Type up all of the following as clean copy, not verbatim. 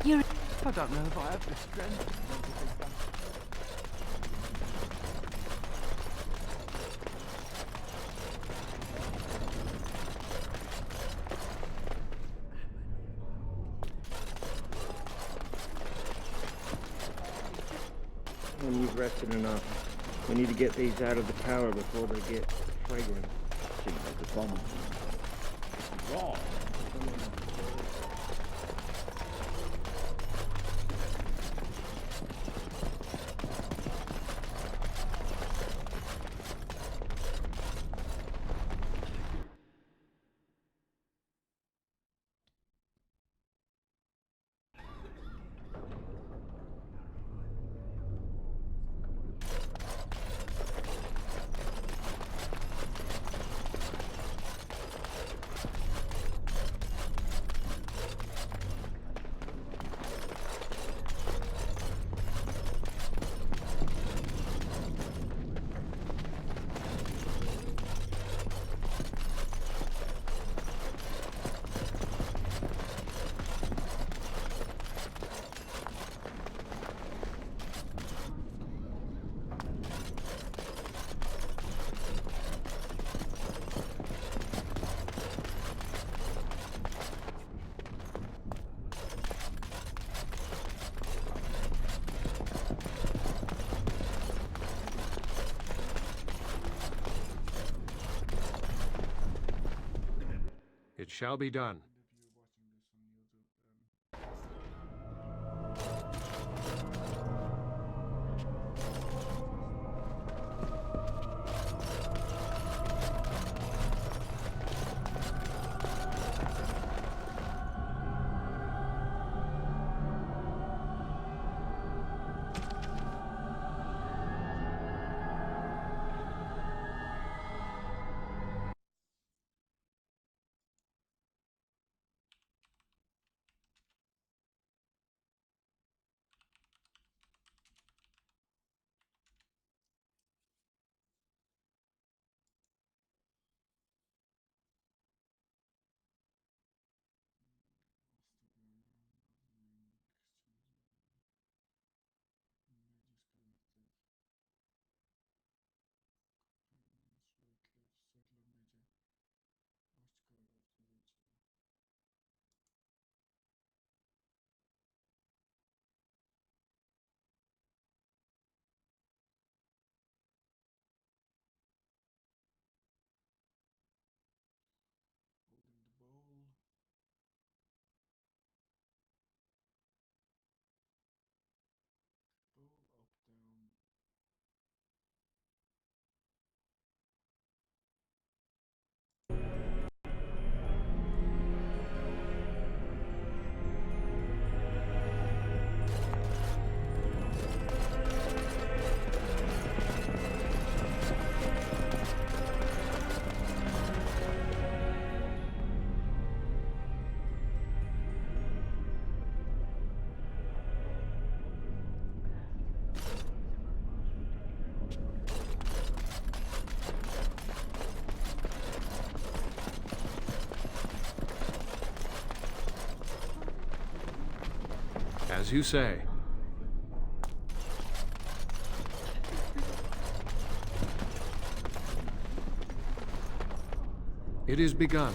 You're... I don't know if I have the strength. When you've rested enough, we need to get these out of the tower before they get fragrant. Seems like the bomb. Raw. It shall be done. As you say. It is begun.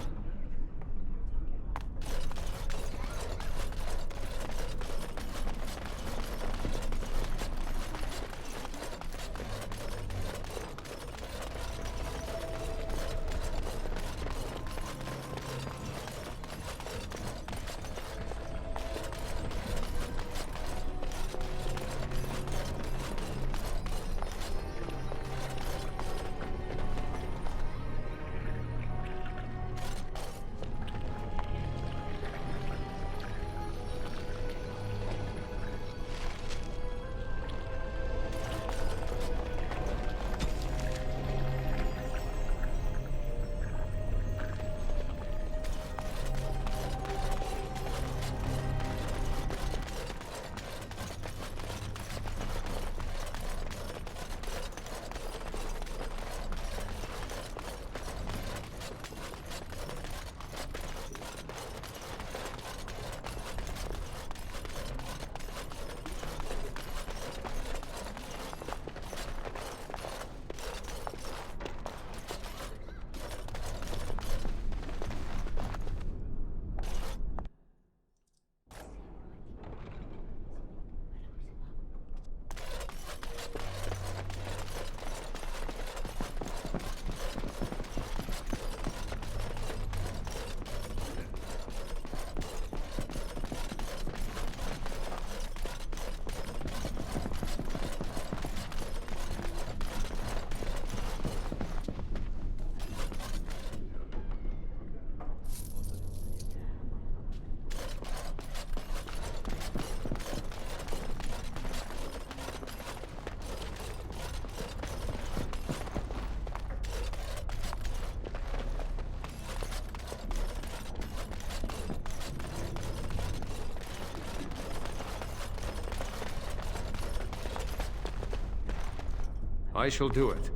I shall do it.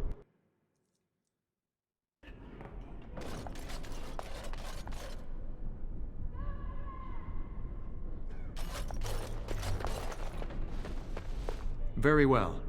Very well.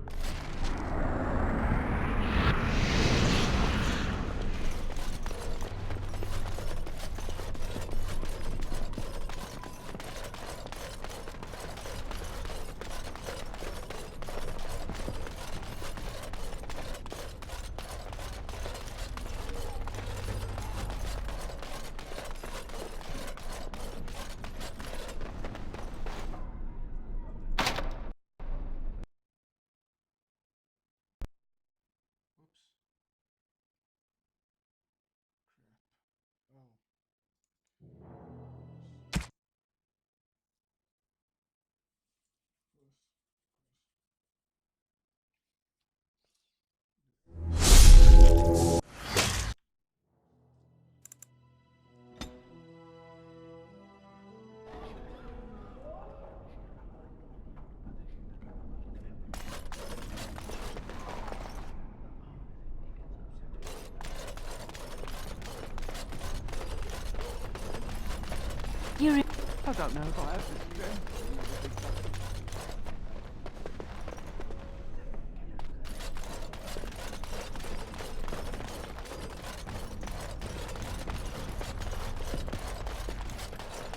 I don't know if I have the strength.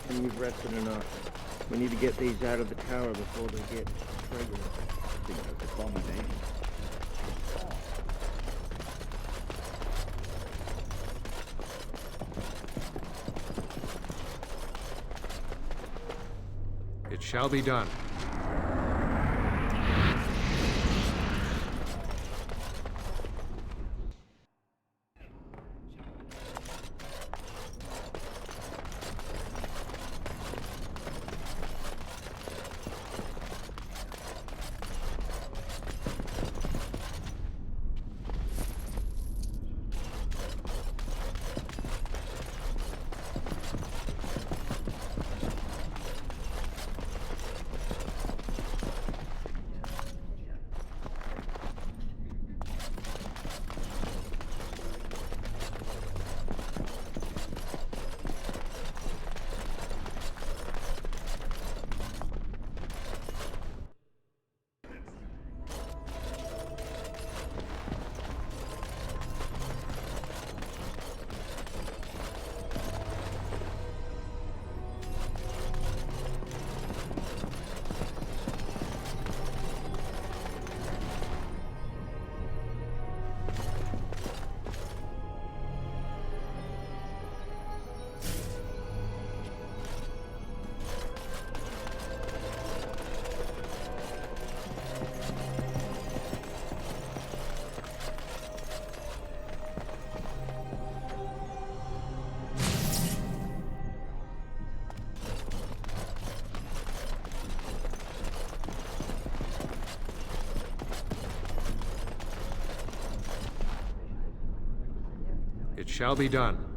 And you've rested enough. We need to get these out of the tower before they get fragrant. I think that's abomination. It shall be done. It shall be done.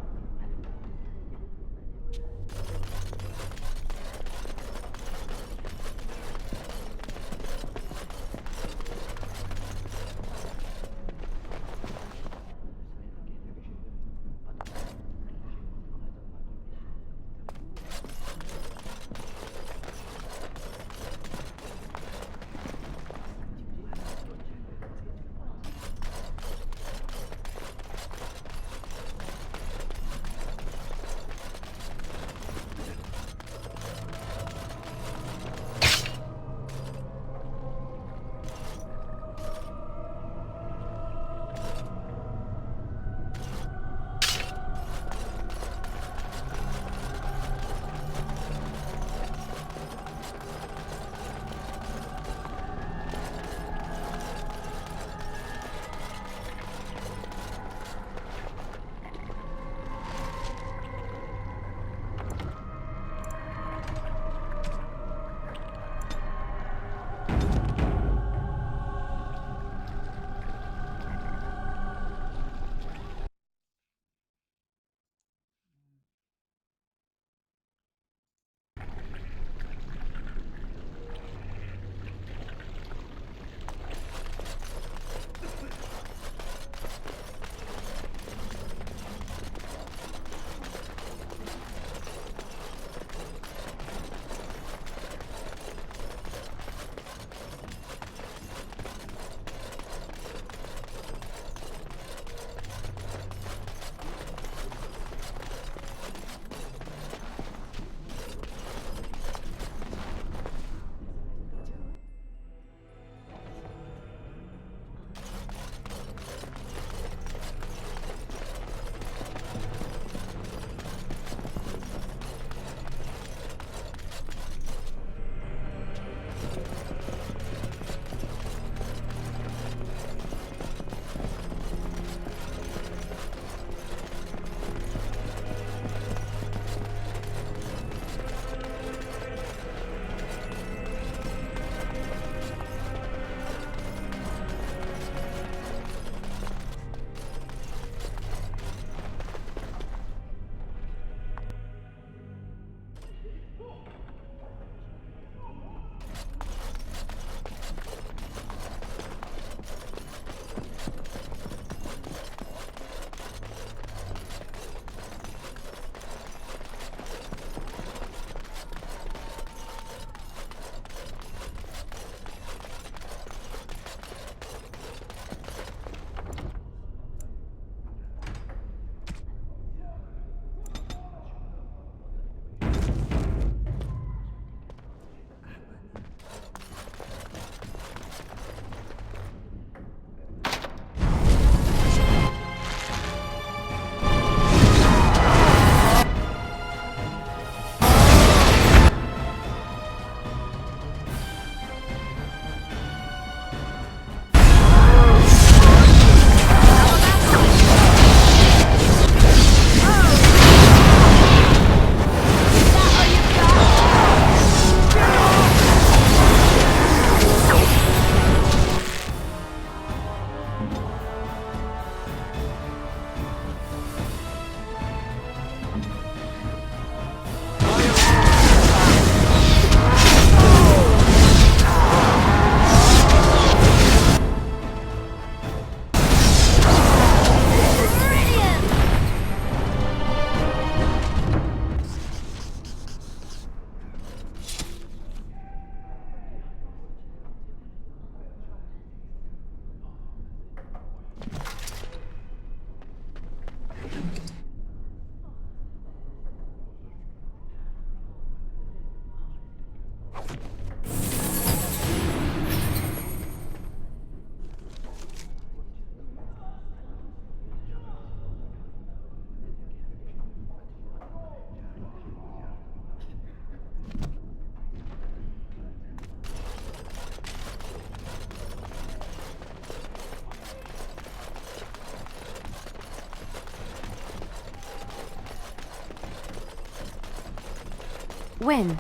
Wynne,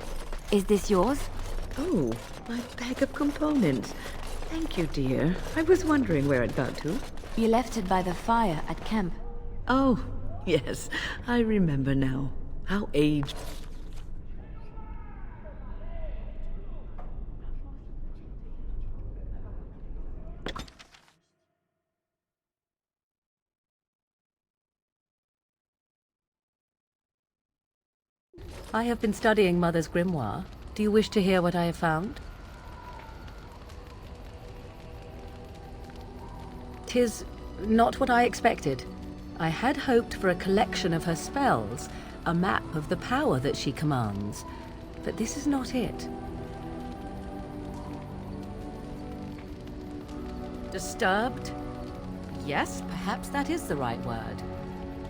is this yours? Oh, my bag of components. Thank you, dear. I was wondering where it got to. You left it by the fire at camp. Oh, yes. I remember now. How aged. I have been studying Mother's grimoire. Do you wish to hear what I have found? 'Tis not what I expected. I had hoped for a collection of her spells, a map of the power that she commands, but this is not it. Disturbed? Yes, perhaps that is the right word.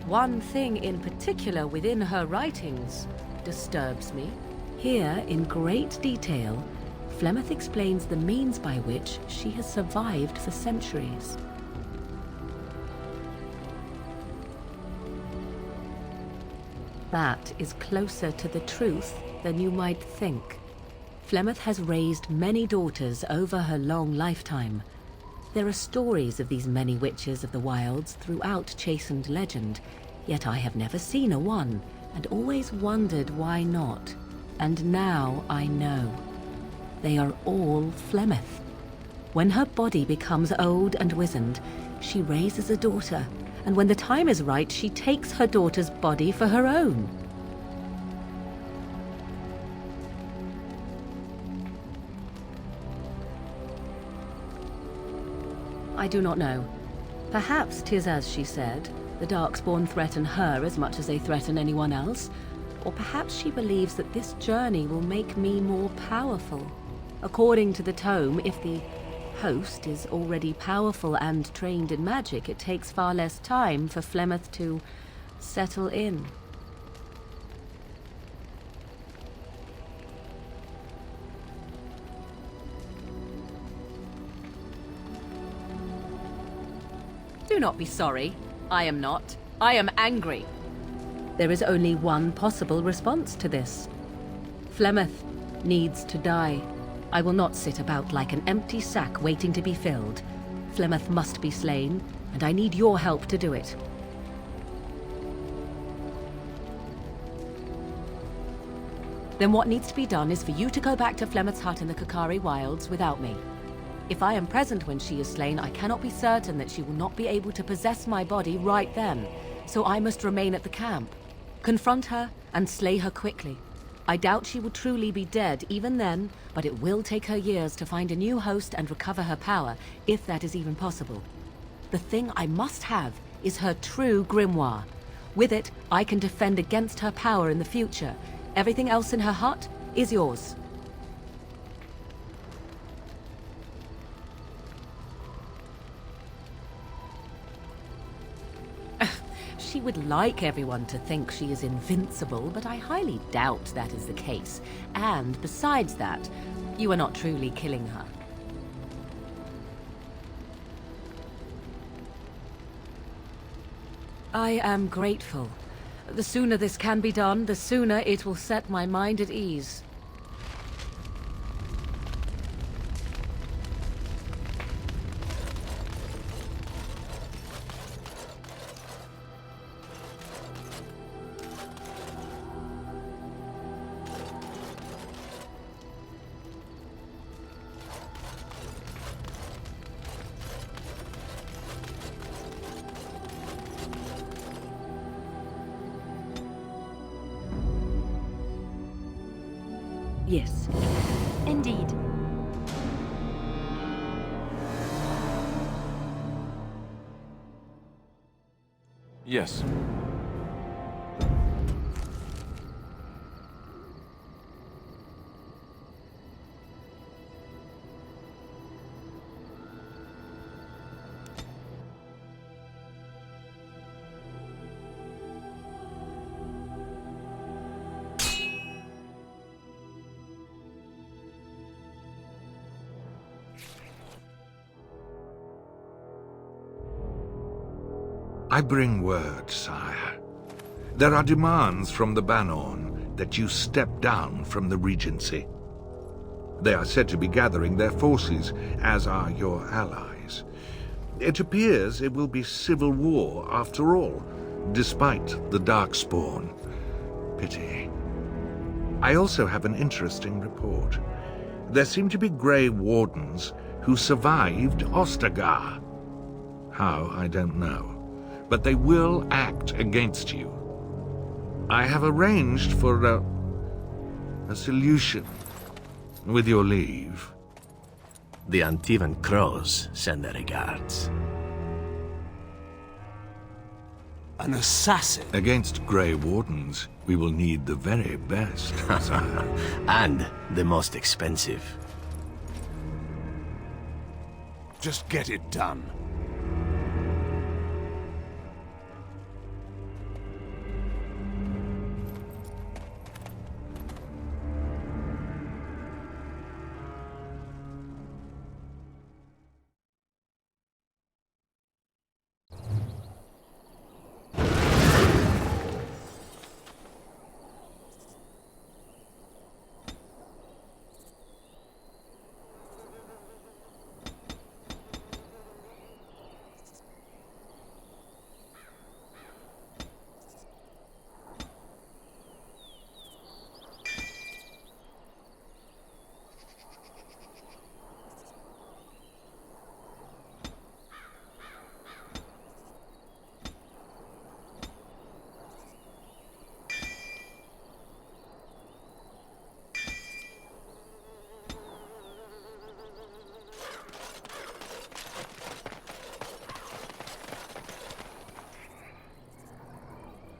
One thing in particular within her writings disturbs me. Here, in great detail, Flemeth explains the means by which she has survived for centuries. That is closer to the truth than you might think. Flemeth has raised many daughters over her long lifetime. There are stories of these many witches of the wilds throughout chastened legend, yet I have never seen a one, and always wondered why not. And now I know. They are all Flemeth. When her body becomes old and wizened, she raises a daughter, and when the time is right, she takes her daughter's body for her own. I do not know. Perhaps 'tis as she said. The Darkspawn threaten her as much as they threaten anyone else. Or perhaps she believes that this journey will make me more powerful. According to the tome, if the host is already powerful and trained in magic, it takes far less time for Flemeth to settle in. Do not be sorry. I am not. I am angry. There is only one possible response to this. Flemeth needs to die. I will not sit about like an empty sack waiting to be filled. Flemeth must be slain, and I need your help to do it. Then what needs to be done is for you to go back to Flemeth's hut in the Kakari Wilds without me. If I am present when she is slain, I cannot be certain that she will not be able to possess my body right then, so I must remain at the camp. Confront her and slay her quickly. I doubt she will truly be dead even then, but it will take her years to find a new host and recover her power, if that is even possible. The thing I must have is her true grimoire. With it, I can defend against her power in the future. Everything else in her hut is yours. She would like everyone to think she is invincible, but I highly doubt that is the case. And besides that, you are not truly killing her. I am grateful. The sooner this can be done, the sooner it will set my mind at ease. Yes. Indeed. Yes. I bring word, sire. There are demands from the Banorn, that you step down from the Regency. They are said to be gathering their forces, as are your allies. It appears it will be civil war after all, despite the Darkspawn. Pity. I also have an interesting report. There seem to be Grey Wardens who survived Ostagar. How, I don't know. But they will act against you. I have arranged for a solution, with your leave. The Antivan Crows send their regards. An assassin? Against Grey Wardens, we will need the very best, sire. And the most expensive. Just get it done.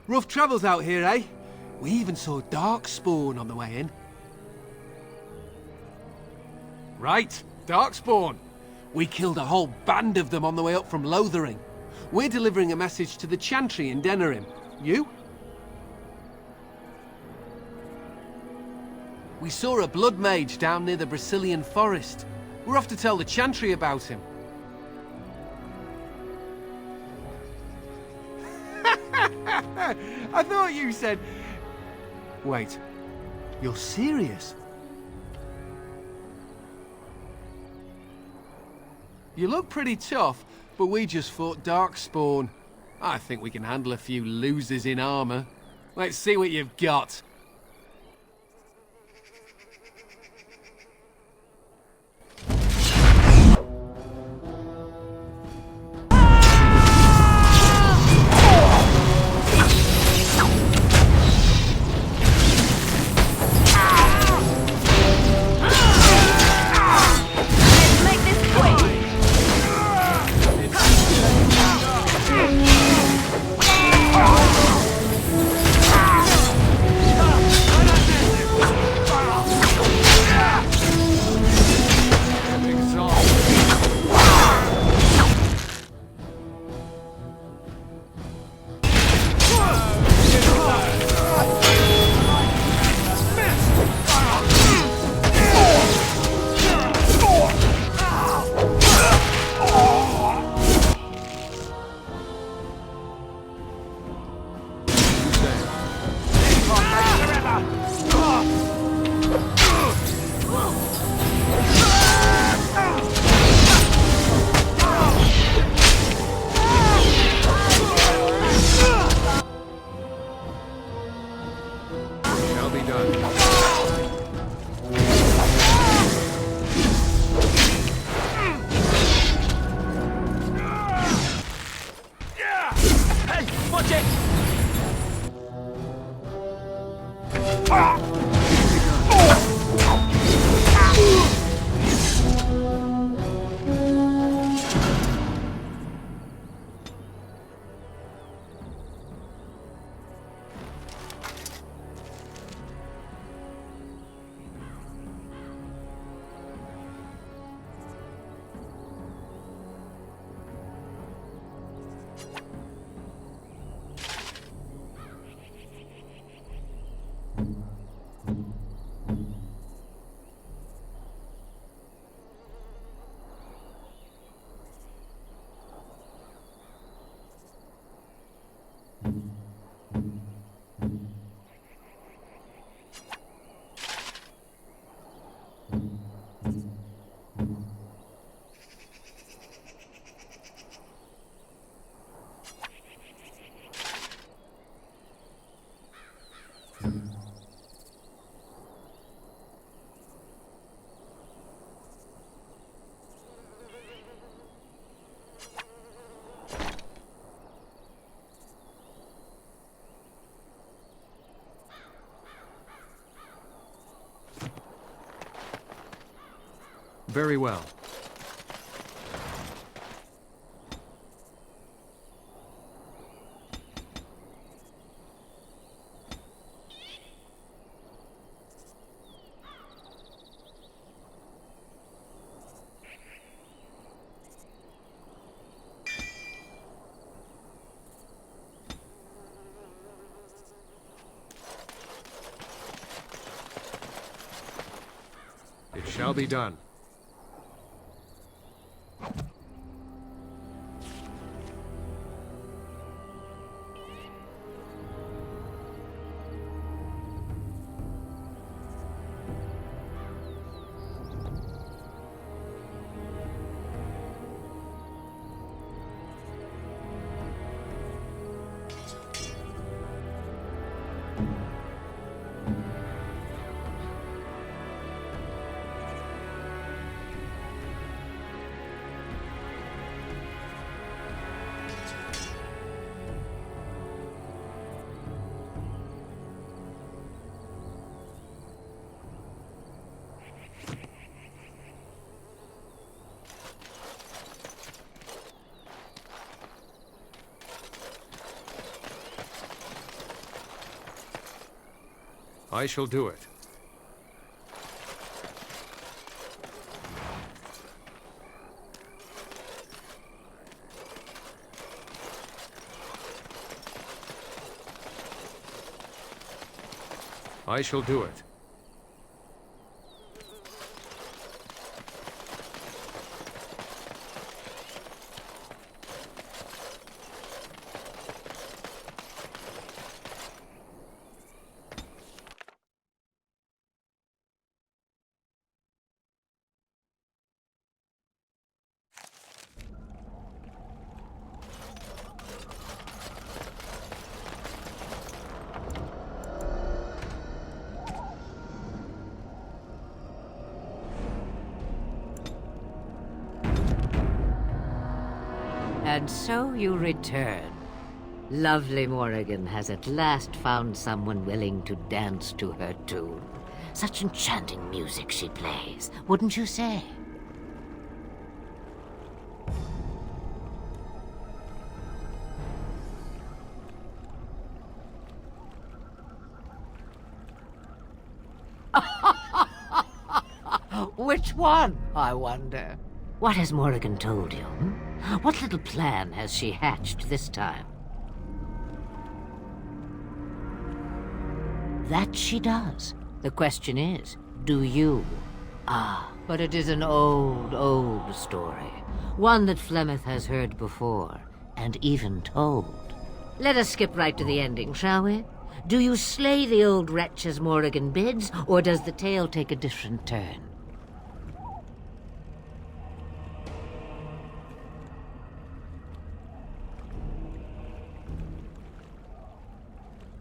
Rough travels out here, eh? We even saw Darkspawn on the way in. Right, Darkspawn. We killed a whole band of them on the way up from Lothering. We're delivering a message to the Chantry in Denerim. You? We saw a blood mage down near the Brazilian forest. We're off to tell the Chantry about him. I thought you said... Wait, you're serious? You look pretty tough, but we just fought Darkspawn. I think we can handle a few losers in armor. Let's see what you've got. Very well. It shall be done. I shall do it. I shall do it. And so you return. Lovely Morrigan has at last found someone willing to dance to her tune. Such enchanting music she plays, wouldn't you say? Which one, I wonder? What has Morrigan told you? What little plan has she hatched this time? That she does. The question is, do you? Ah, but it is an old, old story. One that Flemeth has heard before, and even told. Let us skip right to the ending, shall we? Do you slay the old wretch as Morrigan bids, or does the tale take a different turn?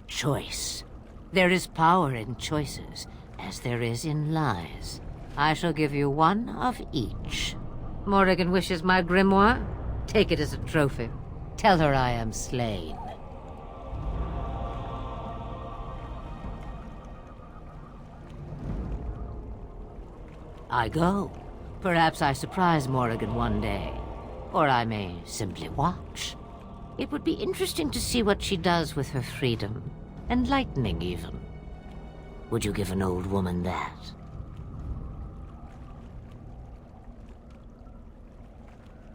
Choice. There is power in choices, as there is in lies. I shall give you one of each. Morrigan wishes my grimoire? Take it as a trophy. Tell her I am slain. I go. Perhaps I surprise Morrigan one day. Or I may simply watch. It would be interesting to see what she does with her freedom. Enlightening, even. Would you give an old woman that?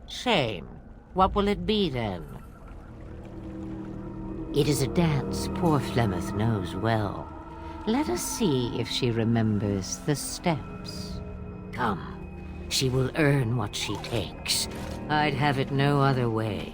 Shame. What will it be, then? It is a dance poor Flemeth knows well. Let us see if she remembers the steps. Come. She will earn what she takes. I'd have it no other way.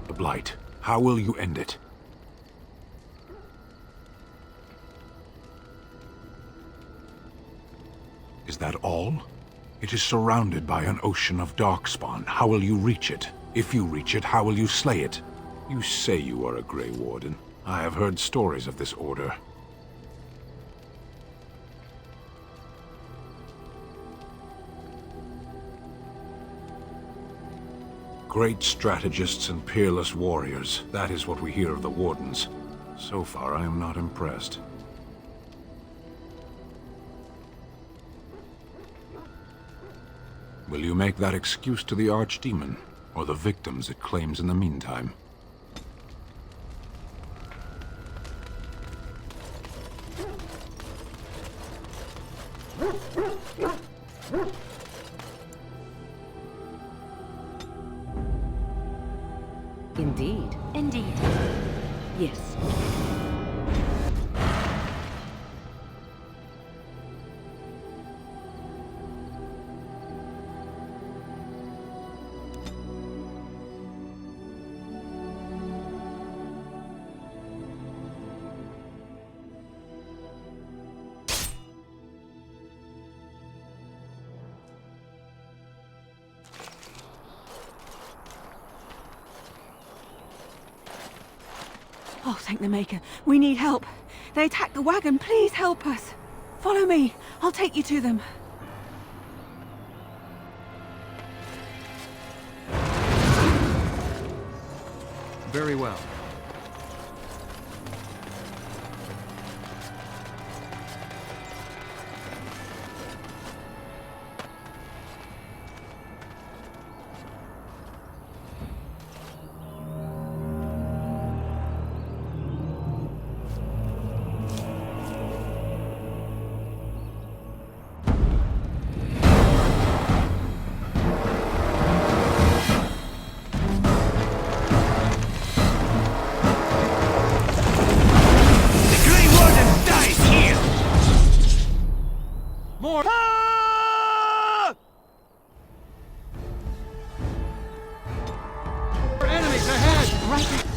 The Blight. How will you end it? Is that all? It is surrounded by an ocean of darkspawn. How will you reach it? If you reach it, how will you slay it? You say you are a Grey Warden. I have heard stories of this order. Great strategists and peerless warriors. That is what we hear of the Wardens. So far, I am not impressed. Will you make that excuse to the Archdemon, or the victims it claims in the meantime? Indeed. Indeed. Yes. Oh, thank the Maker. We need help. They attacked the wagon. Please help us. Follow me. I'll take you to them. Very well. More! Enemies ahead! Right ahead.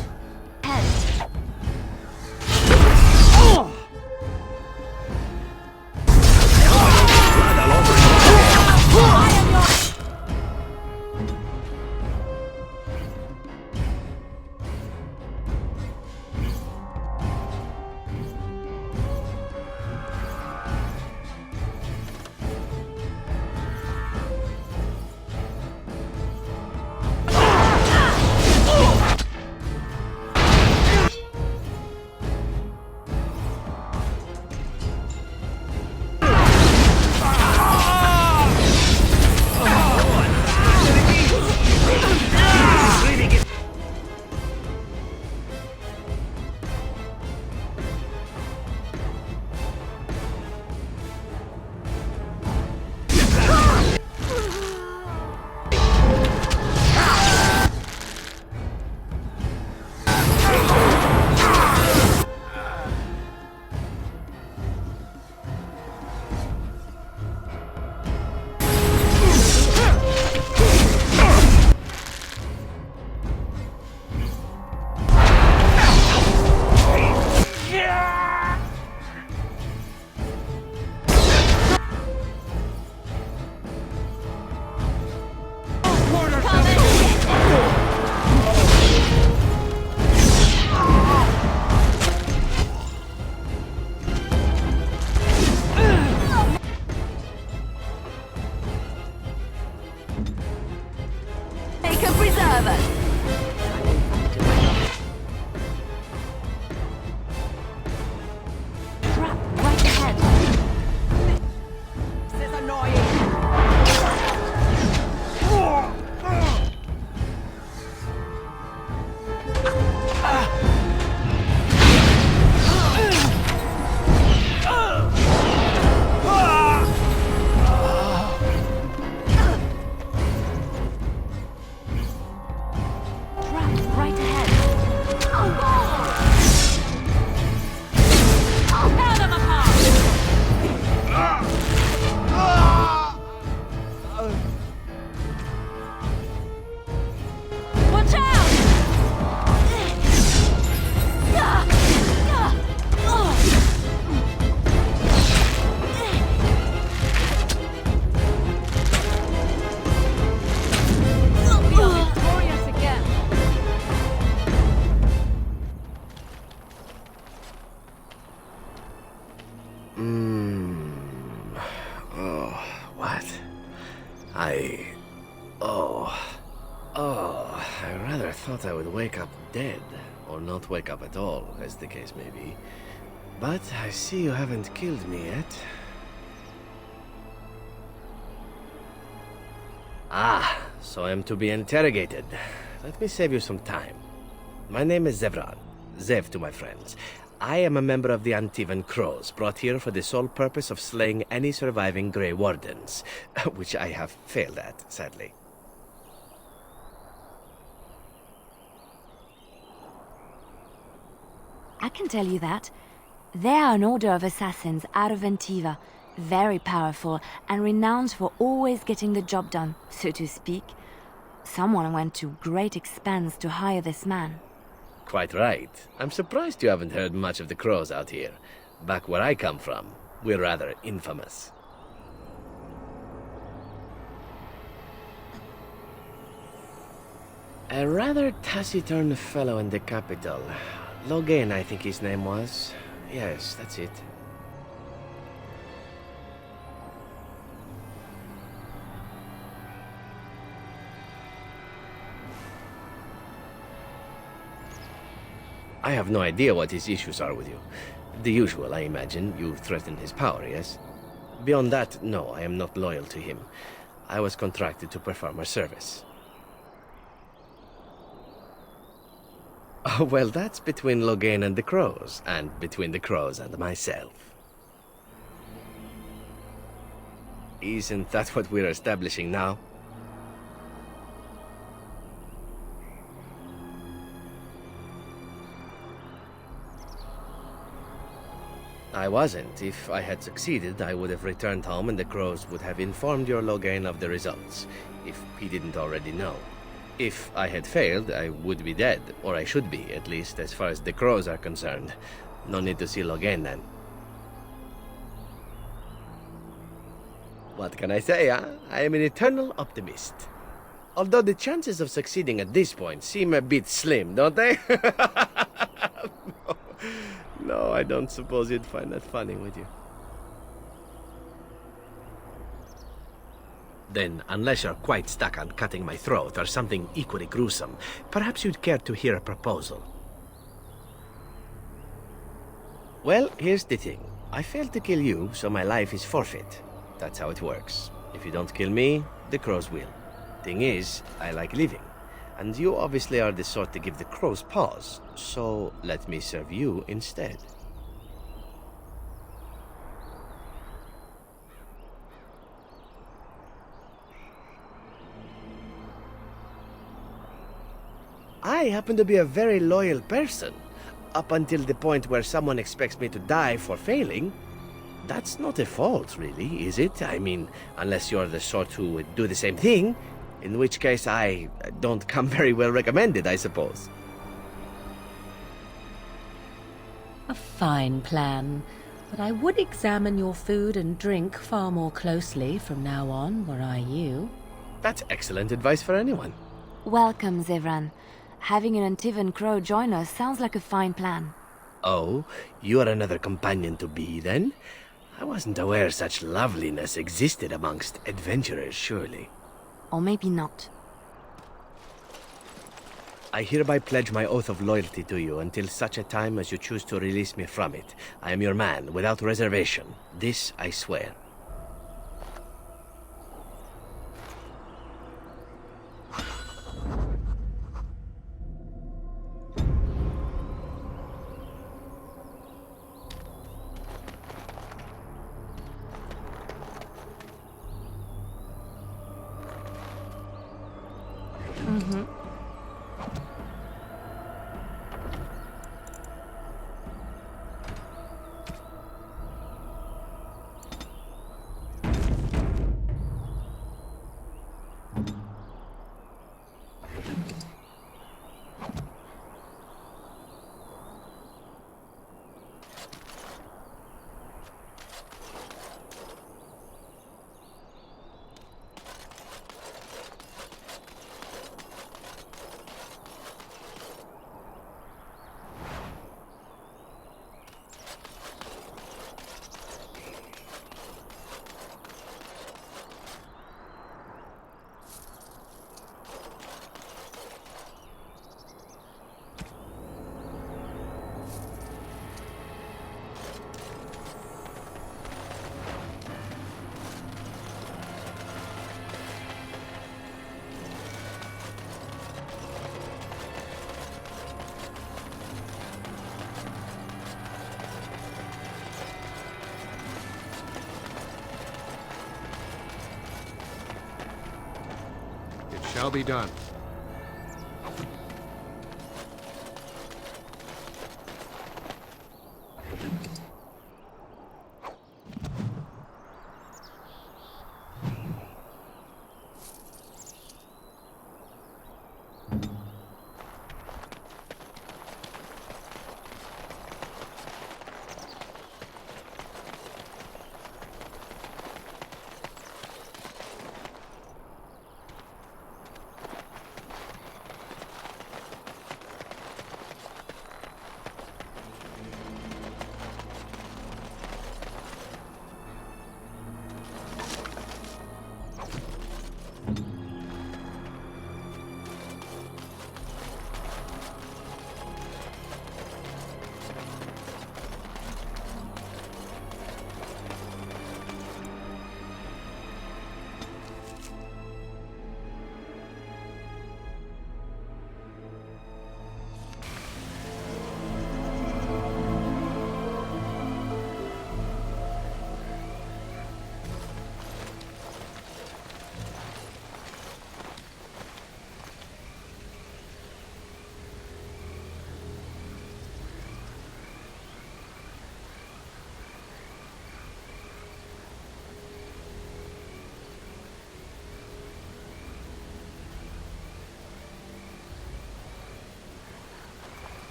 Oh, what? I rather thought I would wake up dead, or not wake up at all, as the case may be. But I see you haven't killed me yet. Ah, so I'm to be interrogated. Let me save you some time. My name is Zevran. Zev to my friends. I am a member of the Antivan Crows, brought here for the sole purpose of slaying any surviving Grey Wardens, which I have failed at, sadly. I can tell you that. They are an order of assassins out of Antiva, very powerful and renowned for always getting the job done, so to speak. Someone went to great expense to hire this man. Quite right. I'm surprised you haven't heard much of the Crows out here. Back where I come from, we're rather infamous. A rather taciturn fellow in the capital. Logan, I think his name was. Yes, that's it. I have no idea what his issues are with you. The usual, I imagine. You threaten his power, yes? Beyond that, no, I am not loyal to him. I was contracted to perform a service. Oh, well, that's between Logan and the Crows, and between the Crows and myself. Isn't that what we're establishing now? I wasn't. If I had succeeded, I would have returned home and the Crows would have informed your Logan of the results, if he didn't already know. If I had failed, I would be dead, or I should be, at least as far as the Crows are concerned. No need to see Logan then. What can I say, huh? I am an eternal optimist. Although the chances of succeeding at this point seem a bit slim, don't they? No, I don't suppose you'd find that funny, would you? Then, unless you're quite stuck on cutting my throat or something equally gruesome, perhaps you'd care to hear a proposal. Well, here's the thing. I failed to kill you, so my life is forfeit. That's how it works. If you don't kill me, the Crows will. Thing is, I like living. And you obviously are the sort to give the Crows pause, so let me serve you instead. I happen to be a very loyal person, up until the point where someone expects me to die for failing. That's not a fault, really, is it? I mean, unless you're the sort who would do the same thing, in which case I don't come very well recommended, I suppose. A fine plan, but I would examine your food and drink far more closely from now on, were I you. That's excellent advice for anyone. Welcome, Zevran. Having an Antivan Crow join us sounds like a fine plan. Oh, you are another companion to be, then? I wasn't aware such loveliness existed amongst adventurers, surely. Or maybe not. I hereby pledge my oath of loyalty to you until such a time as you choose to release me from it. I am your man, without reservation. This I swear. Shall be done.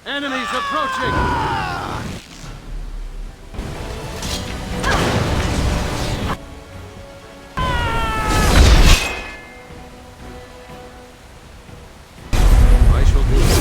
Enemies approaching! I shall do it.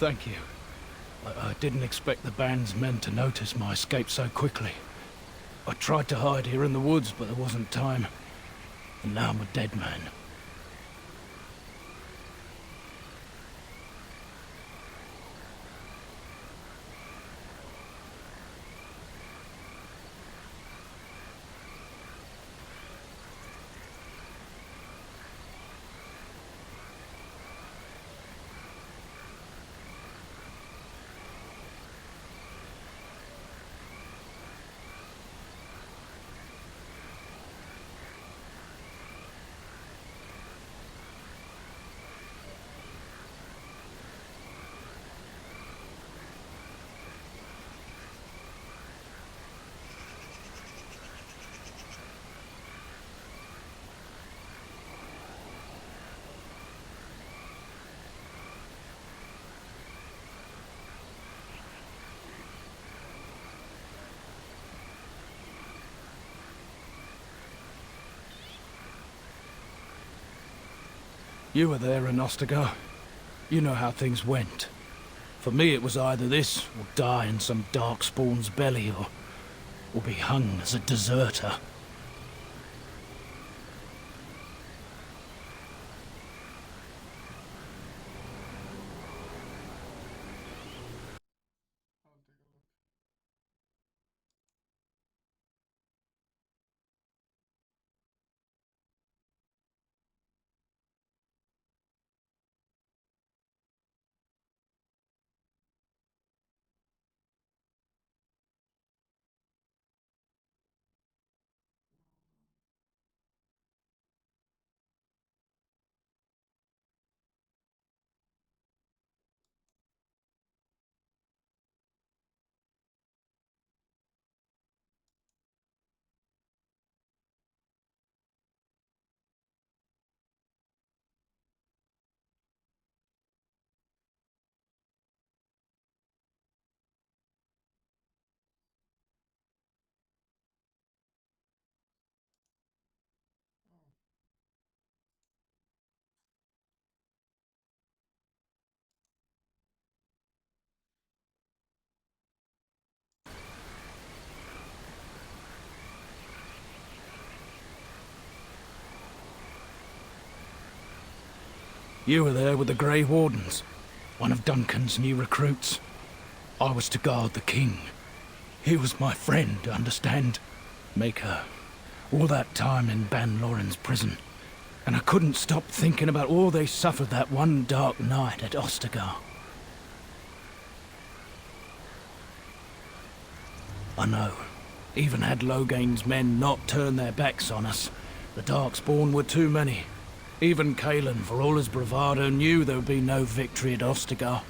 Thank you. I didn't expect the band's men to notice my escape so quickly. I tried to hide here in the woods, but there wasn't time. And now I'm a dead man. You were there in Ostagar. You know how things went. For me, it was either this, or die in some darkspawn's belly, or be hung as a deserter. You were there with the Grey Wardens, one of Duncan's new recruits. I was to guard the king. He was my friend, understand? Maker. All that time in Ban Loren's prison. And I couldn't stop thinking about all they suffered that one dark night at Ostagar. I know. Even had Logain's men not turned their backs on us, the Darkspawn were too many. Even Cailan, for all his bravado, knew there would be no victory at Ostagar.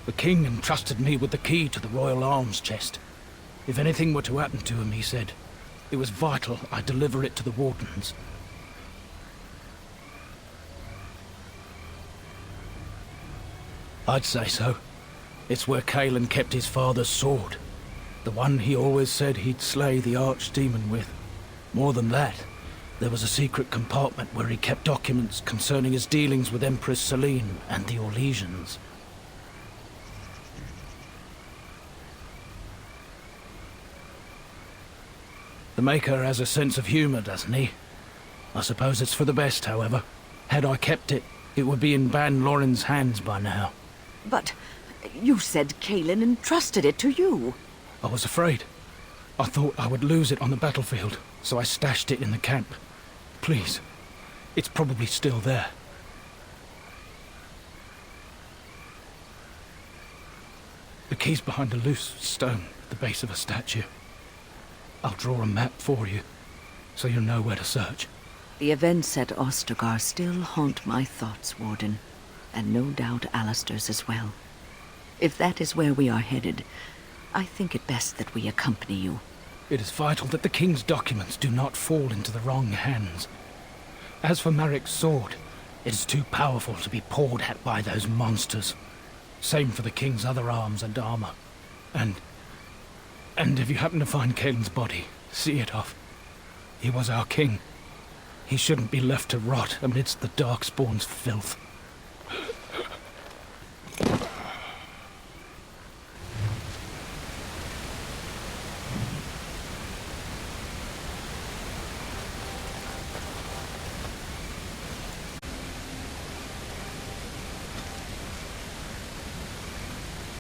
The king entrusted me with the key to the royal arms chest. If anything were to happen to him, he said, it was vital I deliver it to the Wardens. I'd say so. It's where Cailan kept his father's sword. The one he always said he'd slay the archdemon with. More than that, there was a secret compartment where he kept documents concerning his dealings with Empress Selene and the Orlesians. The Maker has a sense of humor, doesn't he? I suppose it's for the best, however. Had I kept it, it would be in Ban Loren's hands by now. But you said Cailan entrusted it to you. I was afraid. I thought I would lose it on the battlefield, so I stashed it in the camp. Please, it's probably still there. The key's behind a loose stone at the base of a statue. I'll draw a map for you, so you'll know where to search. The events at Ostagar still haunt my thoughts, Warden, and no doubt Alistair's as well. If that is where we are headed, I think it best that we accompany you. It is vital that the king's documents do not fall into the wrong hands. As for Marik's sword, it is too powerful to be pawed at by those monsters. Same for the king's other arms and armor. And if you happen to find Cailan's body, see it off. He was our king. He shouldn't be left to rot amidst the Darkspawn's filth.